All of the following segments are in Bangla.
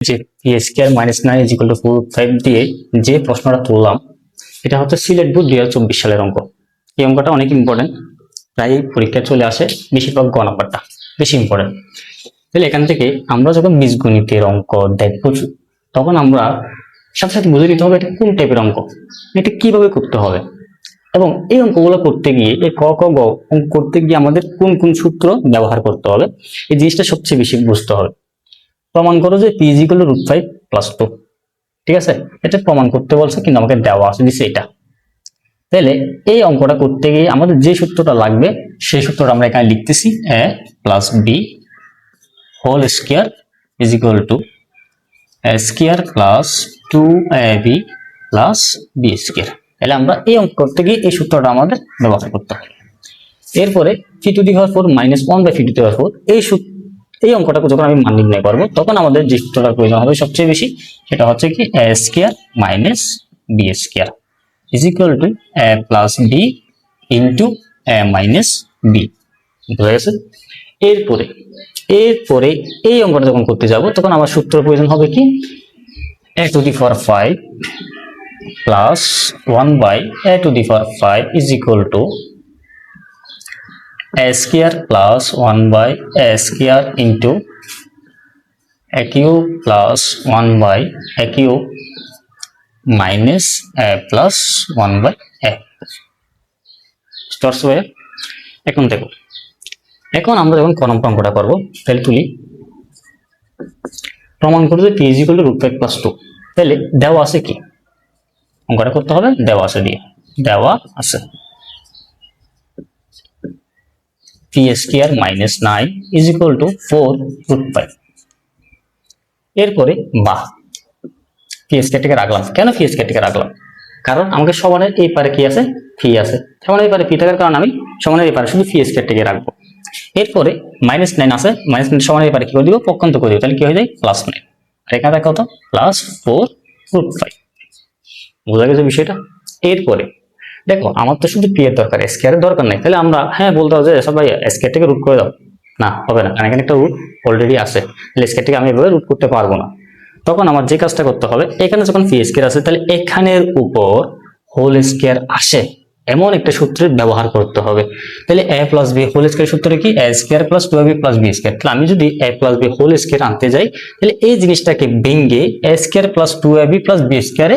যে P square minus 9 is equal two 4/5 দিয়ে যে প্রশ্নটা তুললাম এটা হচ্ছে সিলেট বোর্ড 2024 সালের অঙ্ক। এই অঙ্কটা অনেক ইম্পর্টেন্ট, প্রায় পরীক্ষায় চলে আসে, বেশিরভাগ গ নাম্বারটা বেশি ইম্পর্টেন্ট। তাহলে এখান থেকে আমরা যখন বীজগণিতের অঙ্ক দেখবো তখন আমরা সাথে সাথে বুঝে নিতে হবে এটা কোন টাইপের অঙ্ক, এটা কিভাবে করতে হবে, এবং এই অঙ্কগুলো করতে গিয়ে এই ক ক গ অঙ্ক করতে গিয়ে আমাদের কোন কোন সূত্র ব্যবহার করতে হবে এই জিনিসটা সবচেয়ে বেশি বুঝতে হবে। প্রমাণ করো যে পি ইজ ইকুয়াল টু √5 + 2, ঠিক আছে, এটা প্রমাণ করতে বলছে কিন্তু আমাকে দেওয়া আছে দিছে এটা। তাহলে এই অঙ্কটা করতে গিয়ে আমাদের যে সূত্রটা লাগবে সেই সূত্রটা আমরা এখানে লিখতেছি a + b whole square is equal to a square plus 2ab plus b square. তাহলে আমরা এই অঙ্ক করতে গিয়ে এই সূত্রটা আমাদের ব্যবহার করতে হবে। এরপরে p⁴ -1/p⁴, এই অঙ্কটাকে যখন আমি মান নির্ণয় করবো তখন আমাদের যে সূত্রটার প্রয়োজন হবে সবচেয়ে বেশি সেটা হচ্ছে কি a square minus b square is equal to a plus b into a minus b। বুঝা গেছে? এরপরে এই অঙ্কটা যখন করতে যাব তখন আমার সূত্র প্রয়োজন হবে কি a⁵ plus 1/a⁵ is equal to a square plus 1/a square into a cube plus 1/a cube minus a plus 1/a। Stars হয়ে এখন দেখো, এখন আমরা যখন ক নম্বর অঙ্কটা করবো তাহলে তুলি প্রমাণ করবো যে p ইজ ইকুয়াল টু √5 + 2। তাহলে দেওয়া আছে কি অঙ্কটা করতে হবে, দেওয়া আছে দিয়ে দেওয়া আছে p square minus 9 is equal two 4√5। এরপরে বা p স্কয়ারটাকে রাখলাম। কেন p স্কয়ারটাকে রাখলাম? কারণ আমাকে সমানের এই পারে কি আছে, ফি আছে, সমানের এই পারে ফি থাকার কারণে আমি সমানের এই পারে শুধু p স্কয়ারটাকে রাখবো। এরপরে -9 আছে, -9 সমানের এই পারে কি করে দিব, পক্ষান্তর করে দিব, তাহলে কি হয়ে যায় +9। আর এখানে কত +4√5। বোঝা গেছে বিষয়টা? এরপরে দেখো আমার তো শুধু পি এর দরকার, স্কয়ারের দরকার নাই। তাহলে আমরা বলতে হবে যে এসব ভাই স্কয়ারটাকে রুট করে দাও, না হবে না, কারণ এখানে একটা রুট অলরেডি আছে, তাহলে স্কয়ারটাকে আমি এভাবে রুট করতে পারবো না। তখন আমার যে কাজটা করতে হবে, এখানে যখন পি স্কয়ার আছে তাহলে এখানের উপর হোল স্কয়ার আসে এমন একটা সূত্রের ব্যবহার করতে হবে। তাহলে a + b হোল স্কয়ার সূত্রে কি a square plus 2ab plus b square. তাহলে আমি যদি a + b হোল স্কয়ার আনতে যাই তাহলে এই জিনিসটাকে ভেঙে a square plus 2ab plus b স্কয়ারে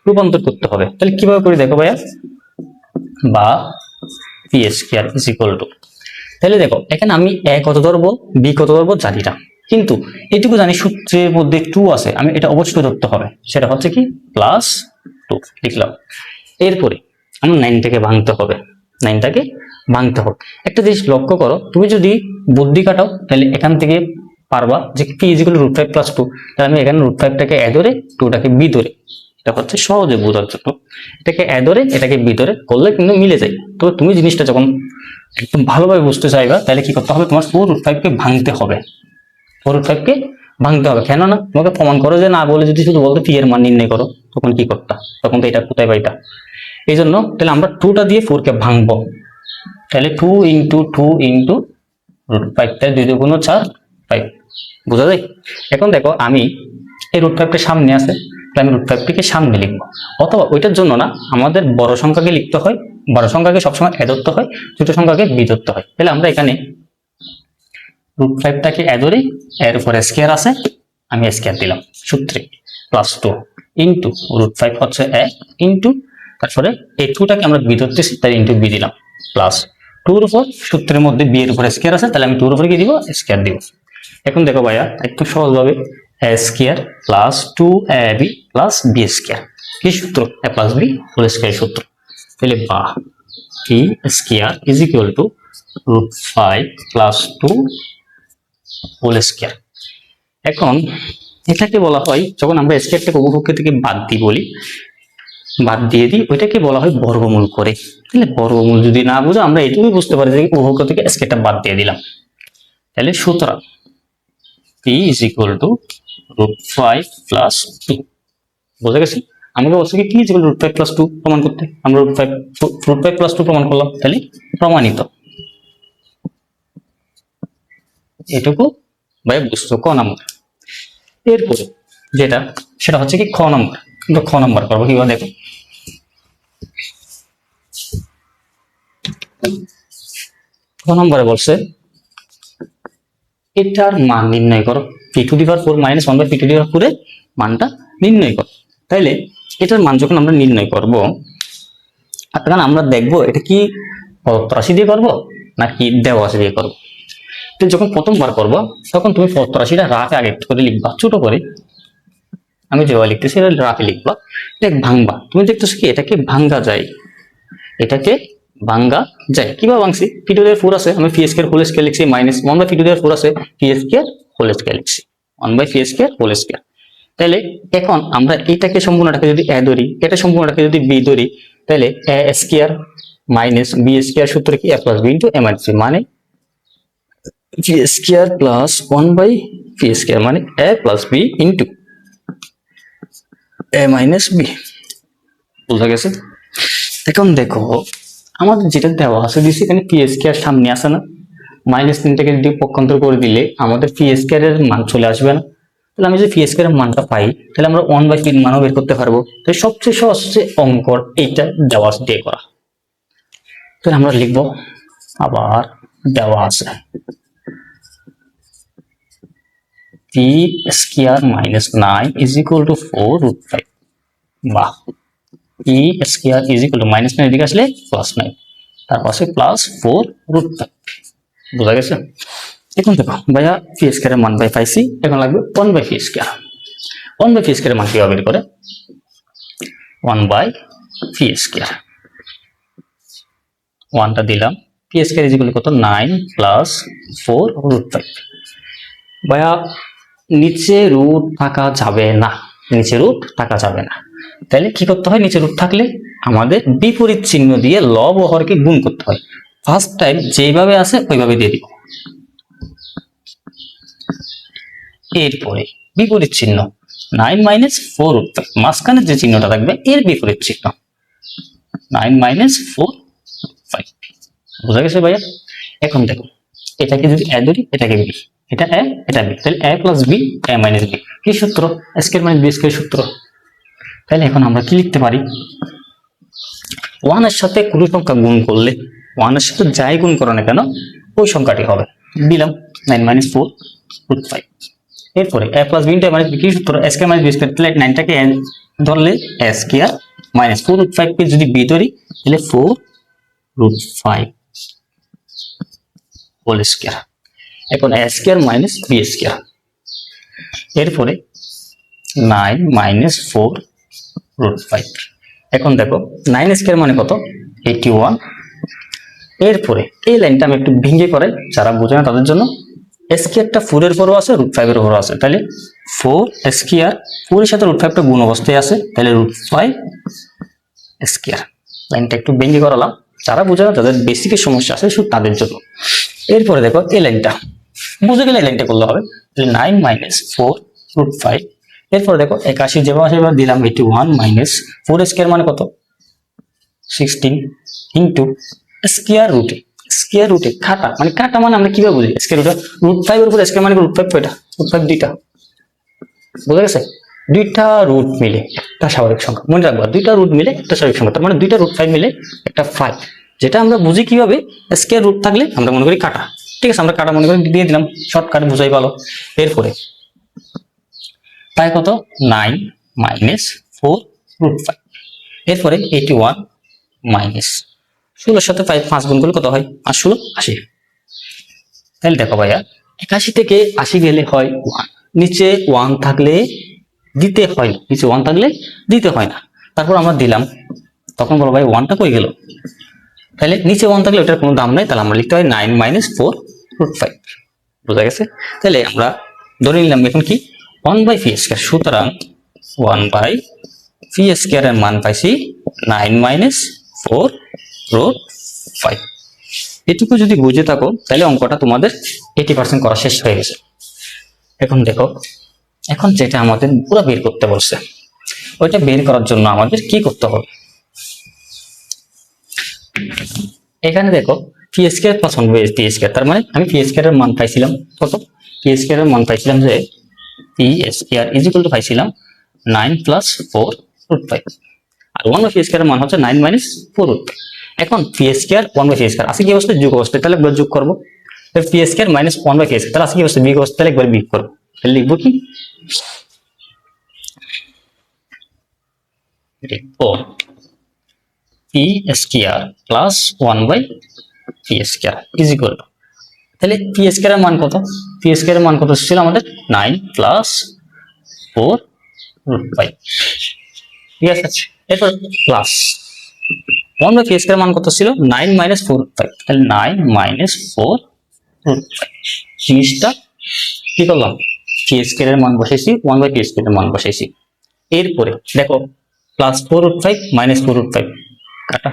রূপান্তর করতে হবে। তাহলে কিভাবে করি দেখো ভাইয়া, বা p square is equal to, তাহলে দেখো এখানে আমি a কত ধরবো b কত ধরবো জানি না, কিন্তু এটুকু জানি সূত্রের মধ্যে 2 আছে, আমি এটা অবশ্যই ধরতে হবে, সেটা হচ্ছে কি +2 লিখলাম। এরপরে আমার 9টাকে ভাঙতে হবে, 9টাকে ভাঙতে হবে। একটা জিনিস লক্ষ্য করো, তুমি যদি বুদ্ধি কাটাও তাহলে এখান থেকে পারবা যে p ইজ ইকুয়াল টু √5 + 2। তাহলে আমি এখানে √5টাকে a ধরে 2টাকে b ধরে, এটা হচ্ছে সহজে বোঝার জন্য, এটাকে a ধরে এটাকে b ধরে করলে কিন্তু মিলে যায়। তবে তুমি জিনিসটা যখন একদম ভালোভাবে বুঝতে চাইবা তাহলে কি করতে হবে, তোমার 4√5কে ভাঙতে হবে, 4√5কে ভাঙতে হবে। কেন না, তোমাকে প্রমাণ করো যে না বলে যদি শুধু বলতো p এর মান নির্ণয় করো তখন কি করতা, তখন তো এটা কোথায় পাইতা। এই জন্য তাহলে আমরা 2টা দিয়ে 4কে ভাঙবো, তাহলে 2 × 2 × √5, তাহলে 2 × 2 = 4, 5। বোঝা যায়? এখন দেখো আমি এই √5টা সামনে আছে, তাহলে আমি √5টিকে সামনে লিখবো, অথবা ওইটার জন্য না আমাদের বড় সংখ্যাকে লিখতে হয়, বড় সংখ্যাকে সবসময় a ধরতে হয়, ছোট সংখ্যাকে b ধরতে হয়। তাহলে আমরা এখানে √5টাকে a ধরি, এর উপরে স্কয়ার আছে, আমি স্কয়ার দিলাম সূত্রে +2 ইন্টু √5 হচ্ছে a ইন্টু, তারপরে এই 2টাকে আমরা b ধরতেছি তাই ইন্টু b দিলাম, প্লাস 2 এর উপর সূত্রের মধ্যে b এর উপরে স্কয়ার আছে, তাহলে আমি 2 এর উপরে কি দিব, স্কয়ার দিব। এখন দেখো ভাইয়া একটু সহজভাবে a square plus 2ab plus b square, কি সূত্র, a plus b whole square সূত্র। তাহলে বা p square is equal to √5 + 2 whole square. এখন এটাকে বলা হয়, যখন আমরা স্কয়ারটাকে উভয়পক্ষ থেকে বাদ দিই বলি, বাদ দিয়ে দিই, ওইটাকে বলা হয় বর্গমূল করে। তাহলে বর্গমূল যদি না বুঝো আমরা এটুকুই বুঝতে পারি যে উভয়পক্ষ থেকে স্কয়ারটা বাদ দিয়ে দিলাম। তাহলে সুতরাং p ইজ ইকুয়াল টু √5 + 2। বোঝা গেছে? আমাকে বলছে কি p ইজ ইকুয়াল টু √5 + 2 প্রমাণ করতে, আমরা √5 + 2 প্রমাণ করলাম, তাহলে প্রমাণিত। এটুকু ভাই বুঝছো ক নাম্বার। এরপরে যেটা, সেটা হচ্ছে কি খ নম্বর। আমরা খ নম্বর করবো কিভাবে দেখো। খ নম্বরে বলছে এটার মান নির্ণয় করো, p⁴ মাইনাস 1/p⁴ এর মানটা নির্ণয় করো। তাইলে এটার মান যখন আমরা নির্ণয় করব, তখন আমরা দেখবো এটা কি প্রদত্ত রাশি দিয়ে করবো নাকি দেওয়া রাশি দিয়ে করবো। তো যখন প্রথমবার করবো তখন তুমি প্রদত্ত রাশিটা রাফে আগে একটু করে লিখবা, ছোট করে। আমি যেভাবে লিখতেছি এটা রাফে লিখবা, এটা ভাঙবা। তুমি দেখতেছো কি এটাকে ভাঙ্গা যায়, এটাকে ভাঙ্গা যায়। কিভাবে ভাঙছি? p⁴ আছে, আমি p² হোল স্কয়ার লিখছি, মাইনাস 1/p⁴ আছে, p² হোল স্কয়ার লিখছি, 1/p² তাহলে এখন আমরা এটাকে সম্পূর্ণটাকে যদি a ধরি, এটা সম্পূর্ণটাকে যদি b ধরি, তাহলে a² মাইনাস b² সূত্র কি a plus b into a minus b, মানে p² প্লাস 1/p², মানে a plus b into a minus b। বুঝা গেছে? এখন দেখো আমাদের যেটা দেওয়া আছে দিছি, এখানে p² সামনে আসে না, -3টাকে যদি পক্ষান্তর করে দিলে আমাদের p² এর মান চলে আসবে না। তাহলে আমি যদি p² এর মানটা পাই, তাহলে আমরা 1/p এর মানও বের করতে পারবো। তো সবচেয়ে সহজ হচ্ছে অঙ্কর এইটা দেওয়া দিয়ে করা। তাহলে আমরা লিখবো, আবার দেওয়া আছে p² minus 9 is equal two 4√5, বা p² ইজ ইকুয়াল টু -9 এদিকে আসলে +9, তারপর আছে +4√5। বোঝা গেছে? এখন দেখো ভাইয়া p² এর মান পাইছি, এখন লাগবে 1/p²। 1/p² এর মান কিভাবে বের করে? 1/p², 1টা দিলাম, p² ইজ ইকুয়াল কত? 9 প্লাস 4√5। ভাইয়া নিচে রুট থাকা যাবে না, নিচে রুট থাকা যাবে না। তাহলে কি করতে হয়? নিচে রুট থাকলে আমাদের বিপরীত চিহ্ন দিয়ে লব ও হরকে গুণ করতে হয়। ফার্স্ট টাইম যেভাবে আছে ওইভাবে দিয়ে দিব, এরপরে বিপরীত চিহ্ন 9 মাইনাস 4√5, মাঝখানে যে চিহ্নটা থাকবে এর বিপরীত চিহ্ন 9 মাইনাস 4/5। বোঝা গেছে ভাইয়া? এখন দেখো এটাকে যদি a ধরি, এটাকে b, এটা a এটা b, তাহলে a plus b a minus b কি সূত্র? a² মাইনাস b² সূত্র। তাহলে এখন আমরা কি লিখতে পারি? 1 এর সাথে কোনো সংখ্যা গুণ করলে, 1 এর সাথে যাই গুণ করো না কেন ওই সংখ্যাটি হবে। দিলাম 9 মাইনাস 4√5। এরপরে a plus b into a minus b কি সূত্র? a² মাইনাস b², তাহলে 9টাকে a ধরলে a² মাইনাস 4√5 কে যদি b ধরি তাহলে 4√5 হোল স্কয়ার। এখন a² মাইনাস b², এরপরে 9 মাইনাস 4√5। এখন দেখো 9² মানে কত? 81। এরপরে এই লাইনটা আমি একটু ভেঙে করে, যারা বোঝে না তাদের জন্য, a²টা 4 এর পরও আছে, √5 এর পরও আছে, তাহলে 4² 4 এর সাথে √5টা গুণ অবস্থায় আছে, তাহলে √5²। লাইনটা একটু ভেঙে করালাম, যারা বোঝে না তাদের বেসিকের সমস্যা আছে শুধু তাদের জন্য। এরপরে দেখো এই লাইনটা বুঝে গেলে এই লাইনটা করলে হবে, তাহলে 9 মাইনাস 4√5। এরপরে দেখো 81 যেভাবে দিলাম, 81 মাইনাস 4² মানে কত? 16 ইন্টু স্কয়ার রুটে কাটা, মানে কাটা মানে আমরা কিভাবে বুঝি? স্কয়ার রুটে √5 এর উপর স্কয়ার মানে √5 কয়টা? √5 দুইটা। বুঝা গেছে? দুইটা রুট মিলে একটা স্বাভাবিক সংখ্যা, মনে রাখবা দুইটা রুট মিলে একটা স্বাভাবিক সংখ্যা, তার মানে দুইটা √5 মিলে একটা 5। যেটা আমরা বুঝি কিভাবে? স্কয়ার রুট থাকলে আমরা মনে করি কাটা। ঠিক আছে, আমরা কাটা মনে করি দিয়ে দিলাম, শর্টকাট বুঝাই ভালো। এরপরে তাই কত? 9 মাইনাস 4√5। এরপরে 81 মাইনাস 16 সাথে 5 গুণ করলে কত হয়? 5 16 80। তাহলে দেখো ভাইয়া 81 থেকে 80 গেলে হয় 1, নিচে 1 থাকলে দিতে হয় না, নিচে 1 থাকলে দিতে হয় না। তারপর আমরা দিলাম, তখন বলো ভাই 1টা কই গেল? তাহলে নিচে 1 থাকলে ওটার কোনো দাম নাই, তাহলে আমরা লিখতে হয় 9 মাইনাস 4√5। বোঝা গেছে? তাহলে আমরা ধরে নিলাম এখন কি 1/p², সুতরাং 1/p² এর মান পাইছি 9 মাইনাস 4√5। এটুকু যদি বুঝে থাকো তাহলে অঙ্কটা তোমাদের 80% করা শেষ হয়ে গেছে। এখন দেখো, এখন যেটা আমাদের পুরো বের করতে বলছে, ওইটা বের করার জন্য আমাদের কি করতে হবে? এখানে দেখো p² প্লাস 1/p², তার মানে আমি p² এর মান পাইছিলাম কত? p² এর মান পাইছিলাম যে P square is equal to পাইছিলাম 9 প্লাস 4 রুট 5, আর 1 বাই পি স্কয়ার এর মান হচ্ছে 9 মাইনাস 4 রুট 5। এখন P square 1 by P square আছে কি অবস্থায়, যোগ অবস্থায়, তাহলে একবার যোগ করব। P square minus 1 by P square, তাহলে আছে কি অবস্থায়, বিয়োগ অবস্থায়, তাহলে একবার বিয়োগ করব। তাহলে লিখব কি, লিখব P square plus 1 by P square is equal to, তাহলে পি স্কয়ার এর মান কত, পি স্কয়ার এর মান কত ছিল আমাদের 9 প্লাস 4 রুট 5, ঠিক আছে। এরপর প্লাস 1 বাই পি স্কয়ার এর মান কত ছিল 9 মাইনাস 4 রুট 5, তাহলে 9 মাইনাস 4 রুট 5। জিনিসটা কি করলাম, পি স্কয়ার এর মান বসাইছি, 1 বাই পি স্কয়ার এর মান বসাইছি। এরপরে দেখো প্লাস 4 রুট 5 মাইনাস 4 রুট 5 কাটা,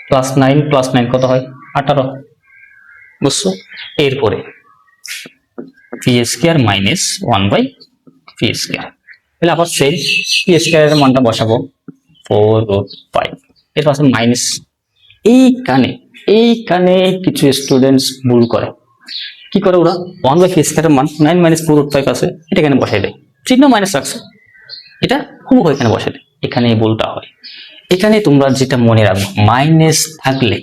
প্লাস 9 কত হয় 18, বুঝছো। এরপরে P square minus 1 by P square, তাহলে আবার সেই পি স্কয়ার এর মানটা বসাবো 4 রুট 5, এরপর আছে মাইনাস। এইখানে কিছু স্টুডেন্টস ভুল করে, কি করে ওরা 1 বাই পি স্কয়ার এর মান 9 মাইনাস 4 রুট 5 আছে, এটা এখানে বসাই দেয়, চিহ্ন মাইনাস রাখছে, এটা খুব এখানে বসাই দেয়, এখানে এই ভুলটা হয়। এখানে তোমরা যেটা মনে রাখবে, মাইনাস থাকলে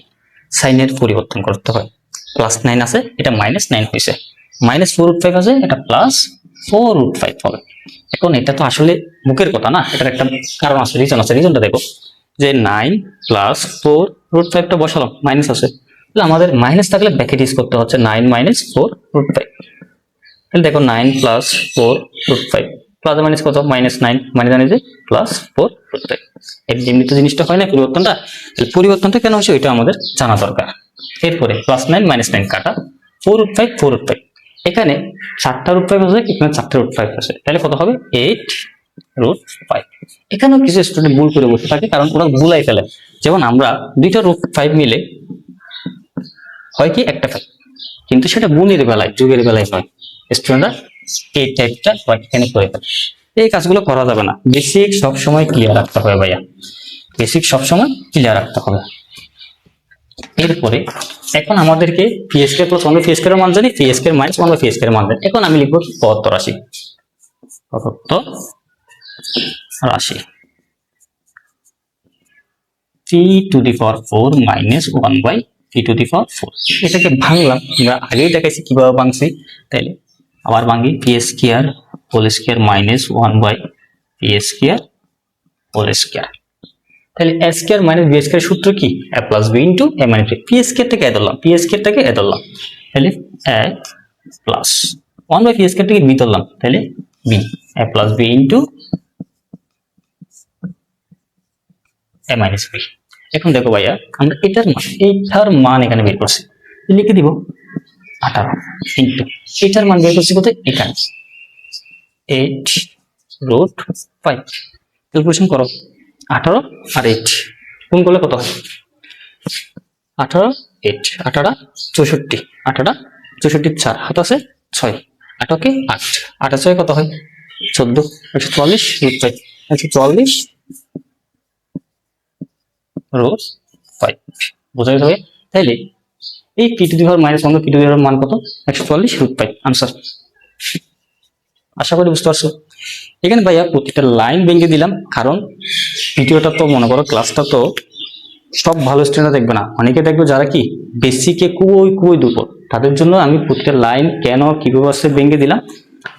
সাইনের পরিবর্তন করতে হয়। প্লাস 9 আছে, এটা মাইনাস 9 হয়েছে, মাইনাস 4 রুট 5 আছে, এটা প্লাস 4 রুট 5 হবে। এখন এটা তো আসলে মুখের কথা না, এটার একটা কারণ আছে, রিজন আছে, রিজনটা দেখো, যে 9 প্লাস 4 রুট 5 টা বসালাম, মাইনাস আছে, তাহলে আমাদের মাইনাস থাকলে ব্র্যাকেট ইউজ করতে হচ্ছে 9 মাইনাস 4 রুট 5। তাহলে দেখো 9 প্লাস 4 রুট 5, প্লাস মাইনাস কত, মাইনাস 9, মানে জানি যে প্লাস 4 রুট 5। এর যেমনি তো জিনিসটা হয় না পরিবর্তনটা, তাহলে পরিবর্তনটা কেন হচ্ছে ওইটা আমাদের জানা দরকার। এরপরে প্লাস 9 মাইনাস 9 কাটা, 4 রুট 5 4 রুট 5, এখানে 4টা রুট 5 আছে, এখানে 4টা রুট 5 আছে, তাহলে কত হবে 8 রুট 5। এখানেও কিছু স্টুডেন্ট ভুল করে বসে থাকে, কারণ ওরা ভুলাই ফেলে, যেমন আমরা দুইটা রুট 5 মিলে হয় কি একটা 5, কিন্তু সেটা গুণের বেলায়, যোগের বেলায় হয়, স্টুডেন্টরা এই টাইপটা এখানে করে ফেলে। এই কাজগুলো করা যাবে না, বেসিক সবসময় ক্লিয়ার রাখতে হবে ভাইয়া, বেসিক সবসময় ক্লিয়ার রাখতে হবে। এরপরে এখন আমাদেরকে P square plus 1 by P square এর মান জানি, P square minus 1 by P square এর মান জানি। এখন আমি লিখব প্রদত্ত রাশি, প্রদত্ত রাশি P to the power 4 minus 1 by P to the power 4, এটাকে ভাঙলাম, আমরা আগেই দেখাইছি কিভাবে ভাঙছি, তাইলে আবার ভাঙি, P square whole square minus 1 by P square whole square, তাহলে A square minus B square সূত্র কি, A plus B into A minus B, P square থেকে এ ধরলাম, পি স্কয়ার থেকে এ ধরলাম, তাহলে A plus 1 by P square থেকে বি ধরলাম, তাহলে B, A plus B into A minus B. এখন দেখো ভাইয়া, আমরা এইটার মান এখানে বের করছি, লিখে দিব 18 ইনটু এইটার মান বের করছি কত, এখানে 8 রুট 5, ক্যালকুলেশন করো, 18 আর 8 গুণ করলে কত হয়, 18 8, 18 64, 18 64, 4 হাত আছে 6, 8 কে 8, 8 6 কত হয় 14, 144 রুট 5, 144 রুট 5, বোঝা যাবে। তাইলে এই P to the power minus 1 P to the power মান কত, 144 রুট 5 আনসার। আশা করি বুঝতে পারছো। এখানে ভাইয়া প্রতিটা লাইন ভেঙে দিলাম, কারণ ভিডিওটা তো মনে করো ক্লাসটা তো সব ভালো স্টুডেন্টরা দেখবে না, অনেকে দেখবে যারা কি বেসিকে খুবই দুর্বল, তাদের জন্য আমি প্রতিটা লাইন কেন কিভাবে আসছে ভেঙে দিলাম,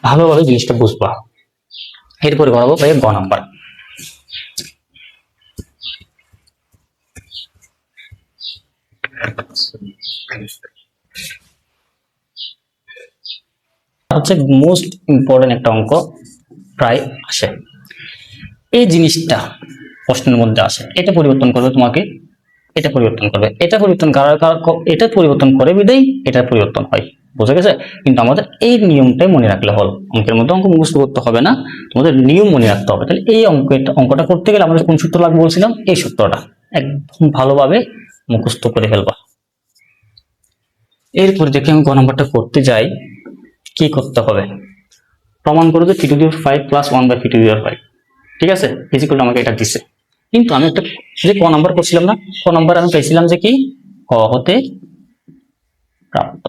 ভালোভাবে জিনিসটা বুঝবা। এরপরে বাড়াবো ভাইয়া গ নাম্বার। হচ্ছে মোস্ট ইম্পর্টেন্ট একটা অঙ্ক প্রায় আসে, এই জিনিসটা প্রশ্নের মধ্যে আসে, এটা পরিবর্তন করবে তোমাকে, এটা পরিবর্তন করবে, এটা পরিবর্তন এটা পরিবর্তন করে বিদায় এটা পরিবর্তন হয়, বোঝা গেছে। কিন্তু আমাদের এই নিয়মটাই মনে রাখলে হল, অঙ্কের মধ্যে অঙ্ক মুখস্থ করতে হবে না, তোমাদের নিয়ম মনে রাখতে হবে। তাহলে এই অঙ্কটা করতে গেলে আমাদের কোন সূত্র লাগবে বলছিলাম, এই সূত্রটা একদম ভালোভাবে মুখস্থ করে ফেলবা। এরপরে দেখি আমি গ নাম্বারটা করতে যাই, কি করতে হবে, প্রমাণ করো যে P to the power 5 plus 1 by P to the power 5, ঠিক আছে, ইকুয়াল আমাকে এটা দিছে। কিন্তু আমি একটা যে ক নাম্বার করছিলাম না, ক নাম্বার আমি পেয়েছিলাম যে কি, ক হতে প্রাপ্ত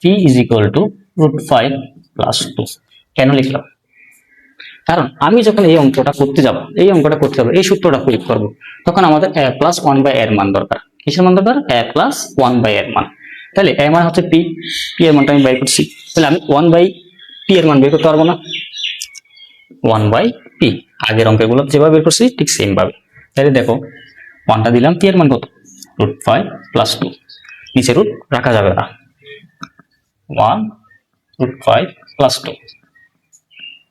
p is equal to root 5 +2। কেন লিখলাম? কারণ আমি যখন এই অঙ্কটা করতে যাব, এই সূত্রটা প্রয়োগ করব, তখন আমাদের a + 1/a এর মান দরকার। কিসের মান দরকার? a + 1/a এর মান। তাহলে a মান হচ্ছে p এর মানটা আমি বের করছি। তাহলে আমি 1/p এর মান বের করতে পারবো না? 1/p আগের অঙ্কগুলো যেভাবে বের করছি ঠিক সেম ভাবে। তাহলে দেখো 1টা দিলাম, p এর মান কত? √5 + 2। নিচে রুট রাখা যাবে না। 1 √5 + 2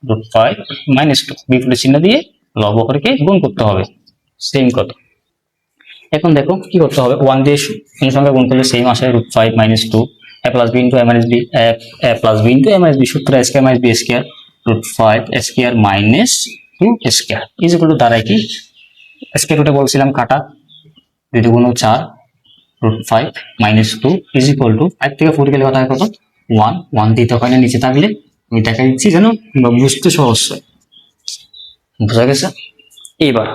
√5 - 2 বিপরীত চিহ্ন দিয়ে লব অক্ষরকে গুণ করতে হবে। সেম কত? এখন দেখো কি করতে হবে, 1 দিয়ে কোন সংখ্যা গুণ করলে সেম আসে, √5 - 2 a + b * a - b a + b * a - b সূত্র a² - b² √5 a² - 2² equal to দাঁড়ায় কি? স্কয়ার রুটে বলছিলাম কাটা, 2 × 4 √5 - 2 ইকুয়াল টু 5 থেকে 4 গেলে কথা হয় কত? 1 1 দিতে হয় না, নিচে থাকলে আমি দেখা দিচ্ছি যেন বুঝতে সহজ হয়। বুঝা গেছে? এবার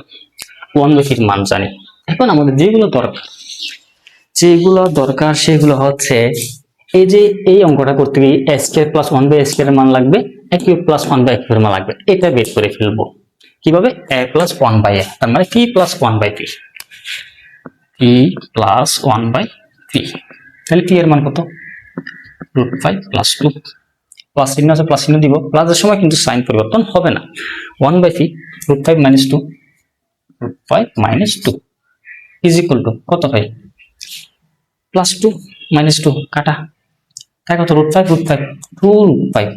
1/p মান জানি। এখন আমাদের যেগুলো দরকার সেগুলো হচ্ছে এই যে এই অঙ্কটা করতে গিয়ে a² + 1/a² এর মান লাগবে, a³ + 1/a এর মান লাগবে। এটা বের করে ফেলবো কিভাবে? a + 1/a তার মানে p + 1/p, p + 1/p। তাহলে p এর মান কত? √5 + 2 প্লাস চিহ্ন আছে, প্লাস চিহ্ন দিব। প্লাসের সময় কিন্তু সাইন পরিবর্তন হবে না। 1/p √5 - 2 √5 - 2 ইকুয়াল টু কত হয়? +2 - 2 কাটা, তাই কত? √5 √5 2√5।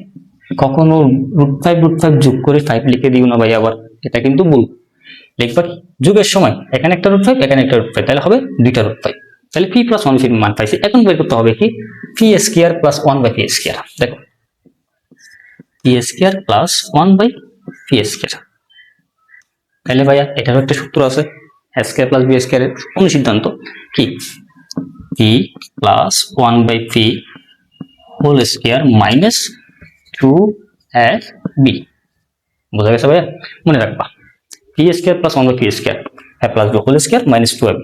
কখনো √5 যোগ করে 5 লিখে দিও না ভাই, আবার এটা কিন্তু ভুল। লিখবা যোগের সময় এখানে একটা √5 এখানে একটা √5, তাহলে হবে দুইটা √5। তাহলে p + 1/p মান পাইছি। এখন বের করতে হবে কি? p² + 1/p²। দেখো p² + 1/p²। তাহলে ভাইয়া এটারও একটা সূত্র আছে, a² + b² এর অনুসিদ্ধান্ত কি? p + 1/p² - 2ab। বোঝা গেছে ভাইয়া? মনে রাখবা p² + 1/p², a + b² - 2ab।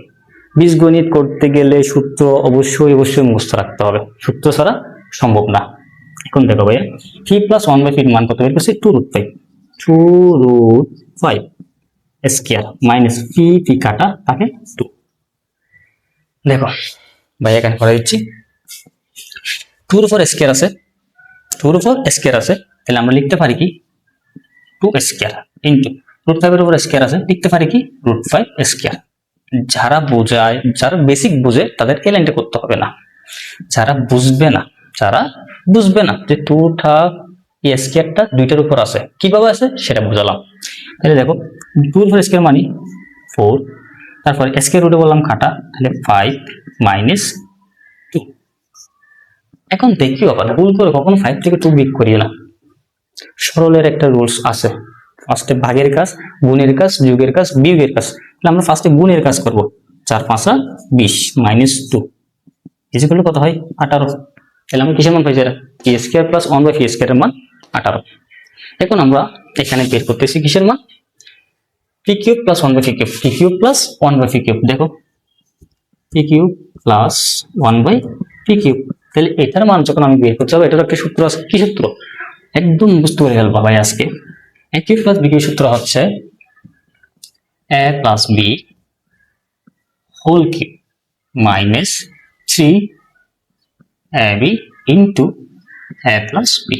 বীজগণিত করতে গেলে সূত্র অবশ্যই মুখস্থ রাখতে হবে, সূত্র ছাড়া সম্ভব না। এখন দেখো ভাইয়া p + 1/p এর মান কত বের করছি? 2√5 2√5² - p কাটা তাকে 2। দেখো ভাই এখানে করে দিচ্ছি, 2 এর উপর স্কয়ার আছে, 2 এর উপর স্কয়ার আছে, তাহলে আমরা লিখতে পারি কি? 2² ইনটু √5 এর উপর স্কয়ার আছে, লিখতে পারি কি? √5²। যারা বেসিক বুঝে তাদের এই লাইনটা করতে হবে না। যারা বুঝবে না যে 2টা স্কয়ারটা দুইটার উপর আছে, কিভাবে আছে সেটা বুঝালাম। তাহলে দেখো 2 এর উপর স্কয়ার মানে 4, তারপর স্কয়ার রুটে বললাম কাটা, তাহলে 5 - 2। এখন দেখিও আবার ভুল করে কখনো 5 থেকে 2 বিয়োগ করিও না। সরলের একটা রুলস আছে, ফার্স্টে ভাগের কাজ, গুণের কাজ, যোগের কাজ, বিয়োগের কাজ। তাহলে আমরা ফার্স্টে গুণের কাজ করব। 4 5 20 - 2 ইকুয়াল কত হয়? 18। তাহলে আমরা কিসের মান পাইছি? p² + 1/p² এর মান 18। এখন আমরা এখানে বের করতেছি কিসের মান? p³ + 1/p³, p³ + 1/p³। দেখো p³ + 1/p³, তাহলে এটার মান যখন আমি বের করতে হবে, এটার একটা সূত্র আছে। কি সূত্র? একদম বুঝতে পেরে গেল ভাই আজকে। a³ + b³ সূত্র হচ্ছে a + b whole cube - 3ab into a + b।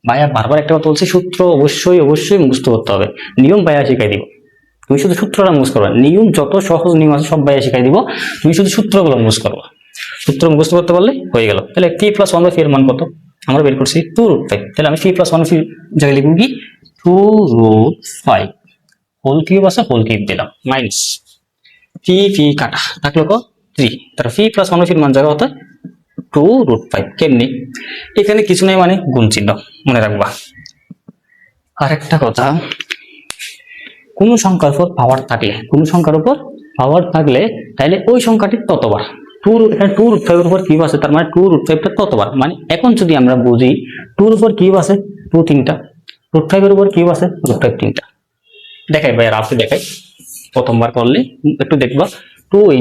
ভাইয়া বারবার একটা কথা বলছি, সূত্র অবশ্যই মুখস্থ করতে হবে। নিয়ম ভাইয়া শিখাই দিব, তুমি শুধু সূত্রটা মুখস্থ করবা। নিয়ম যত সহজ নিয়ম আছে সব ভাইয়া শিখাই দিব, তুমি শুধু সূত্রগুলো মুখস্থ করবা। সূত্র মুখস্থ করতে পারলে হয়ে গেল। তাহলে p + 1/p এর মান কত? আমরা বের করছি 2√5। তাহলে আমি p + 1/p জায়গায় লিখব কি? 2√5 হোল কিউব আছে, হোল কিউব দিলাম, মাইনাস p কাটা থাকলো কত? 3। তার p + 1/p এর মান জায়গা হতে 2√5। কেমনি? এখানে কিছু নাই মানে গুণ চিহ্ন, মনে রাখবা। আরেকটা কথা, কোন সংখ্যার উপর পাওয়ার থাকলে তাহলে ওই সংখ্যাটি ততবার। এখানে 2√5 এর উপর কিউব আছে, তার মানে 2√5 টা ততবার। মানে এখন যদি আমরা বুঝি 2 এর উপর কিউব আছে 2 3টা, √5 এর উপর কিউব আছে √5 3টা। দেখাই ভাই রাফে দেখাই, প্রথমবার করলে একটু দেখবা। 2 ×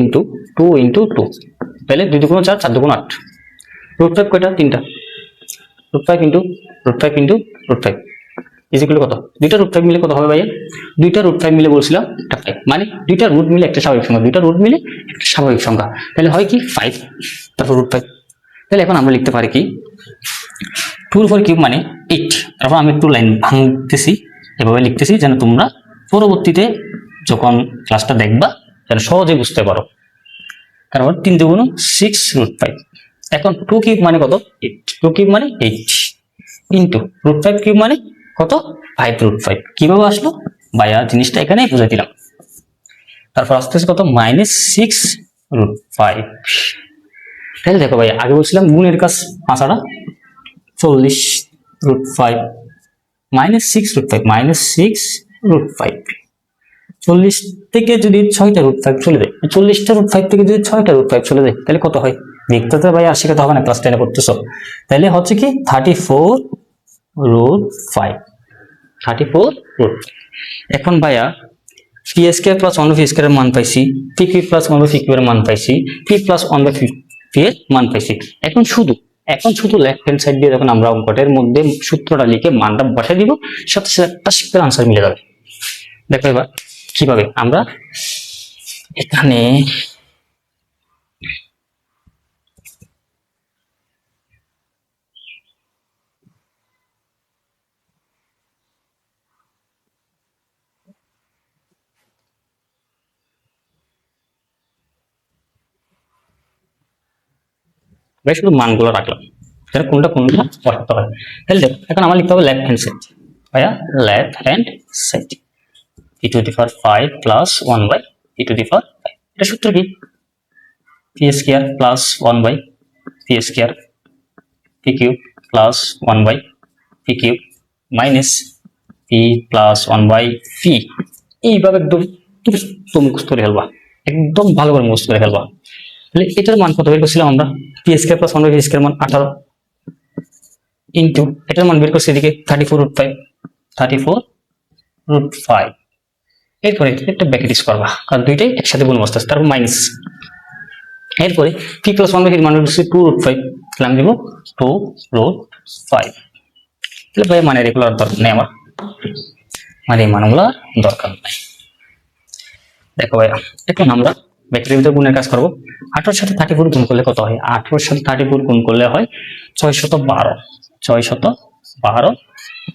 2 × 2, তাহলে 2 × 4 4 × 8। √5 কয়টা? 3টা। √5 ইন্টু √5 ইন্টু √5 ইজ ইকুয়াল কত? দুইটা √5 মিলে কত হবে ভাইয়া? দুইটা √5 মিলে বলছিলাম একটা 5, মানে দুইটা রুট মিলে একটা স্বাভাবিক সংখ্যা, দুইটা রুট মিলে একটা স্বাভাবিক সংখ্যা, তাহলে হয় কি 5 তারপর √5। তাহলে এখন আমরা লিখতে পারি কি 2 মানে 8। তারপর আমি একটু লাইন ভাঙতেছি, এভাবে লিখতেছি যেন তোমরা পরবর্তীতে যখন ক্লাসটা দেখবা যেন সহজে বুঝতে পারো। তারপর 3 × 6 √5। এখন 2³ মানে কত? 8। 2³ মানে 8 ইন্টু √5³ মানে কত? 5 √5। কিভাবে আসলো ভাইয়া? জিনিসটা এখানেই বুঝাই দিলাম। তারপর আসতেছে কত? -6 √5। তাহলে দেখো ভাই, আগে বলছিলাম গুণের কাজ আসাটা 40 √5 -6 √5 40 থেকে যদি 6টা √5 চলে যায়, 40টা √5 থেকে যদি 6টা √5 চলে যায়, তাহলে কত হয়? দেখতে তো ভাই আর শেখাতে হবে না, ক্লাস 10 এ পড়তেছো। তাহলে হচ্ছে কি 34 √5। 34 √5। এখন ভাইয়া p² + 1/p² এর মান পাইছি, pq + 1/pq এর মান পাইছি, p + 1/p এর মান পাইছি। এখন শুধু লেফট হ্যান্ড সাইড দিয়ে যখন আমরা অঙ্কটার মধ্যে সূত্রটা লিখে মানটা বসাই দিব, সাথে সাথে আনসার মিলে যাবে। দেখো এবার কিভাবে আমরা এখানে শুধু মানগুলো রাখলাম, কোনটা বসাতে হয়। তাহলে দেখো এখন আমার লিখতে হবে লেফট হ্যান্ড সাইড। ভাইয়া left hand side p⁵ + 1/p⁵। এটা সূত্র কি? p² + 1/p², pq + 1/pq minus p + 1/p। এইভাবে একদম মুখস্থ করে ফেলবা, একদম ভালো করে মুখস্থ করে ফেলবা। তাহলে এটার মান কত বের করছিলাম আমরা? p² + 1/p² এর মান 18 ইন্টু এটার মান বের করছি এদিকে 34 √5। এরপরে একটা ব্র্যাকেট ইউজ করবা, কারণ দুইটাই একসাথে গুণ বসতেছে। তারপর মাইনাস, এরপরে p + 1/p এর মান হচ্ছে 2 √5, তাহলে আমি দেব 2 √5। তাহলে ভাই মানে রেগুলার দরকার নেই আমার, মানে এই মানগুলো দরকার নাই। দেখো ভাইয়া এখন আমরা ব্র্যাকেটের ভিতরে গুণের কাজ করব। 18 সাথে 34 গুণ করলে কত হয়? 18 সাথে 34 গুণ করলে হয় 612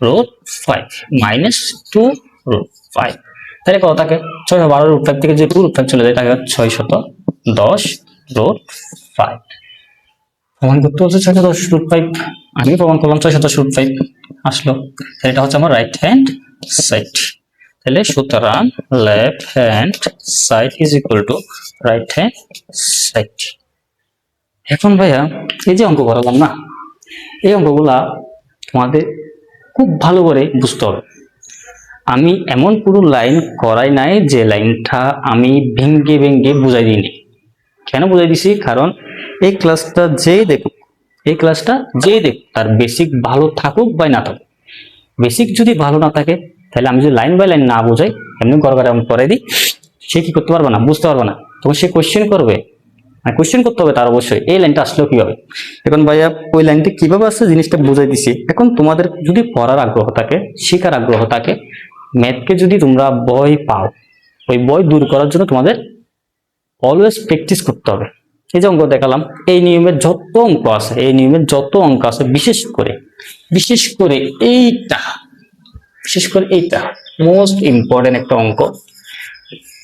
√5 মাইনাস 2 √5। তাহলে কত থাকে? 612 √5 থেকে যে 2 √5 চলে যায় তাকে 610 √5। প্রমাণ করতে হচ্ছে 610 √5। আমি প্রমাণ করলাম 610 √5 আসলো। তাহলে এটা হচ্ছে আমার রাইট হ্যান্ড সাইড। তাহলে সুতরাং left hand side is equal two right hand side. এখন ভাইয়া এই যে অঙ্ক করালাম না, এই অঙ্কগুলা তোমাদের খুব ভালো করে বুঝতে হবে। আমি এমন পুরো লাইন করাই নাই যে লাইনটা আমি ভেঙ্গে বুঝাই দিইনি। কেন বুঝাই দিছি? কারণ এই ক্লাসটা যেই দেখুক তার বেসিক ভালো থাকুক বা না থাকুক, বেসিক যদি ভালো না থাকে তাহলে আমি যদি লাইন বাই লাইন না বুঝাই, এমনি গড়গড়ে আমি করে দিই, সে কি করতে পারবে না, বুঝতে পারবে না। তখন সে কোশ্চেন করবে, কোশ্চেন করতে হবে তার অবশ্যই এই লাইনটা আসলেও কিভাবে। এখন ভাইয়া ওই লাইনটা কিভাবে আসছে জিনিসটা বুঝাই দিছি। এখন তোমাদের যদি পড়ার আগ্রহ থাকে, শেখার আগ্রহ থাকে, ম্যাথকে যদি তোমরা বই পাও, ওই বই দূর করার জন্য তোমাদের অলওয়েজ প্র্যাকটিস করতে হবে। এই যে অঙ্ক দেখালাম, এই নিয়মের যত অঙ্ক আছে, বিশেষ করে এইটা মোস্ট ইম্পর্টেন্ট একটা অঙ্ক।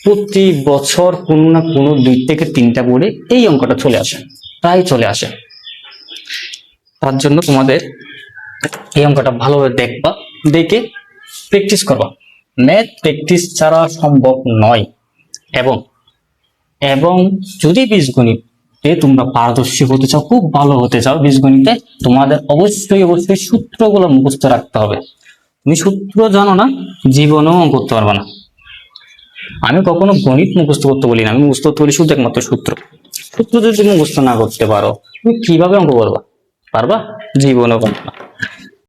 প্রতি বছর কোনো না কোনো 2 থেকে 3টা বোর্ডে এই অঙ্কটা প্রায় চলে আসে। তার জন্য তোমাদের এই অঙ্কটা ভালোভাবে দেখবা, দেখে প্র্যাকটিস করবা। ম্যাথ প্র্যাকটিস ছাড়া সম্ভব নয়। এবং যদি বীজগণিতে তোমরা পারদর্শী হতে চাও, খুব ভালো হতে চাও বীজগণিতে, তোমাদের অবশ্যই সূত্রগুলো মুখস্থ রাখতে হবে। তুমি সূত্র জানো না, জীবনেও অঙ্ক করতে পারবে না। আমি কখনো গণিত মুখস্থ করতে বলি না, আমি মুখস্থ করতে বলি শুধু একমাত্র সূত্র যদি তুমি মুখস্থ না করতে পারো, তুমি কিভাবে অঙ্ক করবা? পারবা? জীবনেও পারবে না।